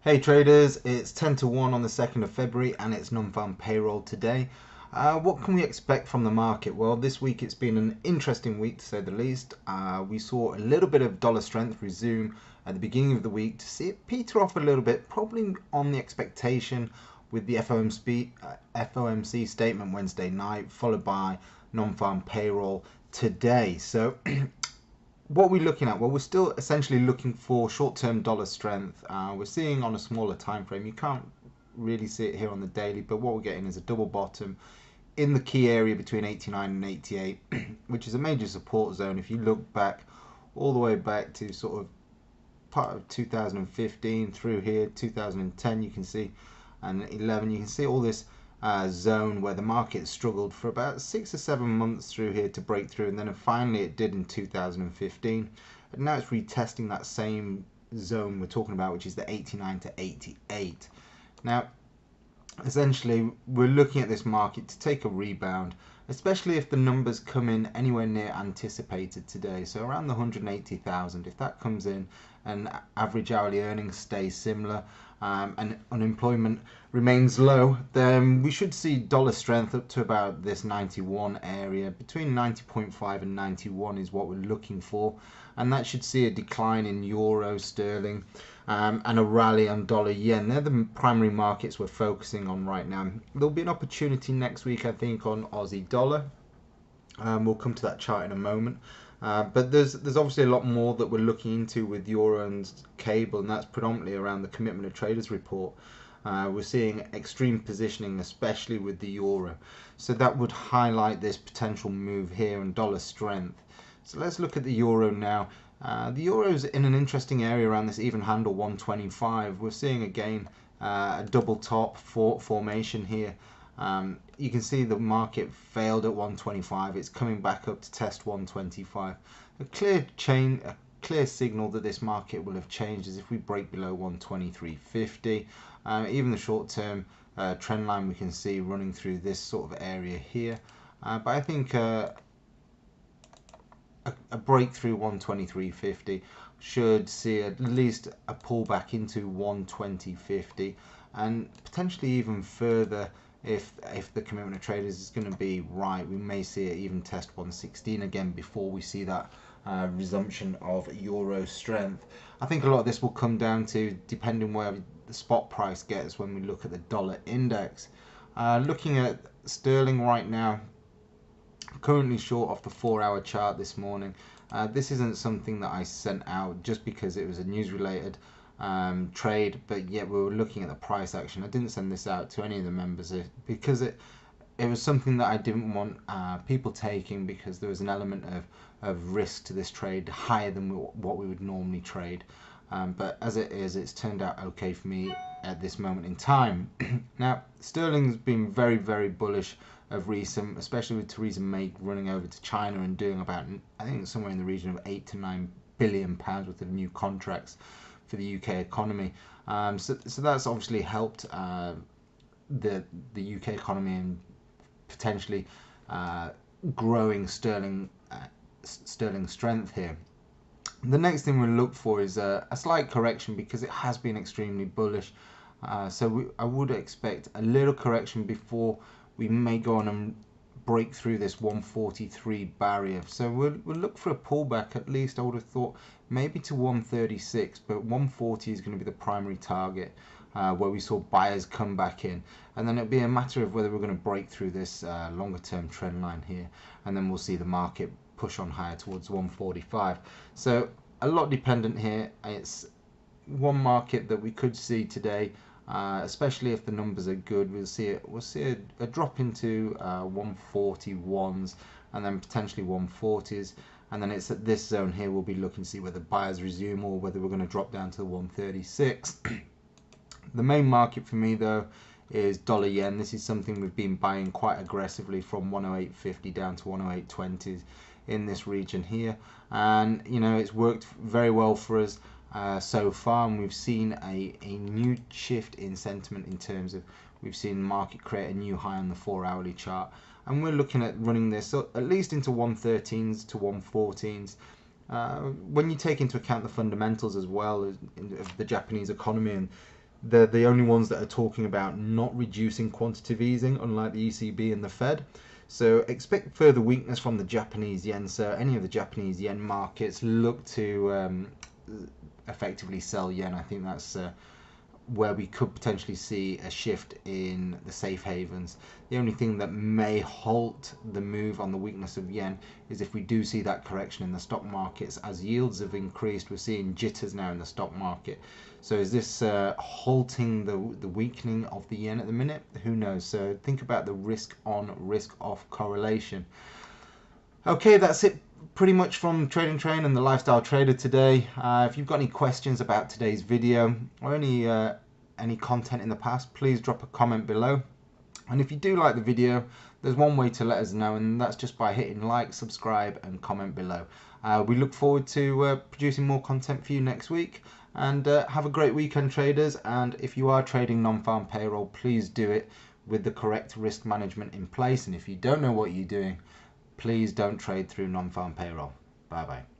Hey traders, it's 10 to 1 on the 2nd of February and it's Non Farm Payroll today. What can we expect from the market? Well, this week it's been an interesting week to say the least. We saw a little bit of dollar strength resume at the beginning of the week to see it peter off a little bit, probably on the expectation with the FOMC statement Wednesday night, followed by Non Farm Payroll today. So what are we looking at? Well, we're still essentially looking for short-term dollar strength. We're seeing on a smaller time frame. You can't really see it here on the daily, but what we're getting is a double bottom in the key area between 89 and 88, which is a major support zone. If you look back all the way back to sort of part of 2015 through here, 2010, you can see, and 11, you can see all this zone where the market struggled for about 6 or 7 months through here to break through, and then finally it did in 2015, and now it's retesting that same zone we're talking about, which is the 89 to 88. Now essentially we're looking at this market to take a rebound, especially if the numbers come in anywhere near anticipated today, so around the 180,000. If that comes in and average hourly earnings stay similar, and unemployment remains low, then we should see dollar strength up to about this 91 area. Between 90.5 and 91 is what we're looking for, and that should see a decline in euro, sterling, and a rally on dollar yen. They're the primary markets we're focusing on right now. There'll be an opportunity next week, I think, on Aussie dollar. We'll come to that chart in a moment. But there's obviously a lot more that we're looking into with euro and cable, and that's predominantly around the commitment of traders report. We're seeing extreme positioning, especially with the euro. So that would highlight this potential move here and dollar strength. So let's look at the euro now. The euro is in an interesting area around this even handle 125. We're seeing again a double top formation here. You can see the market failed at 125. It's coming back up to test 125. A clear signal that this market will have changed is if we break below 123.50. Even the short-term trend line we can see running through this sort of area here. But I think a breakthrough 123.50 should see at least a pullback into 120.50, and potentially even further. If the commitment of traders is going to be right, we may see it even test 116 again before we see that resumption of euro strength. I think a lot of this will come down to depending where the spot price gets when we look at the dollar index. Looking at sterling right now, currently short off the 4-hour chart this morning. This isn't something that I sent out just because it was a news related trade, but yet we were looking at the price action. I didn't send this out to any of the members because it was something that I didn't want people taking, because there was an element of risk to this trade higher than what we would normally trade. But as it is, it's turned out okay for me at this moment in time. Now, sterling's been very, very bullish of recent, especially with Theresa May running over to China and doing about, I think, somewhere in the region of £8 to £9 billion worth of new contracts for the UK economy. So that's obviously helped the UK economy and potentially growing sterling strength here. The next thing we'll look for is a slight correction, because it has been extremely bullish. So I would expect a little correction before we may go on and break through this 143 barrier. So we'll look for a pullback, at least I would have thought maybe to 136, but 140 is going to be the primary target, where we saw buyers come back in, and then it'll be a matter of whether we're going to break through this longer term trend line here, and then we'll see the market push on higher towards 145. So a lot dependent here. It's one market that we could see today, especially if the numbers are good. We'll see a drop into 141s and then potentially 140s, and then it's at this zone here we'll be looking to see whether buyers resume or whether we're going to drop down to the 136. The main market for me though is dollar yen. This is something we've been buying quite aggressively from 108.50 down to 108.20s in this region here, and you know, it's worked very well for us so far, and we've seen a new shift in sentiment in terms of we've seen the market create a new high on the 4-hourly chart, and we're looking at running this at least into 113s to 114s. When you take into account the fundamentals as well of the Japanese economy and They're the only ones that are talking about not reducing quantitative easing, unlike the ECB and the Fed. So expect further weakness from the Japanese yen. So any of the Japanese yen markets look to effectively sell yen. I think that's where we could potentially see a shift in the safe havens. The only thing that may halt the move on the weakness of yen is if we do see that correction in the stock markets. As yields have increased, we're seeing jitters now in the stock market. So is this halting the weakening of the yen at the minute? Who knows? So think about the risk on, risk off correlation. Okay, that's it pretty much from Trading Train and the Lifestyle Trader today. If you've got any questions about today's video or any content in the past, please drop a comment below. And if you do like the video, there's one way to let us know, and that's just by hitting like, subscribe and comment below. We look forward to producing more content for you next week. And have a great weekend, traders. And if you are trading non-farm payroll, please do it with the correct risk management in place. And if you don't know what you're doing, please don't trade through non-farm payroll. Bye bye.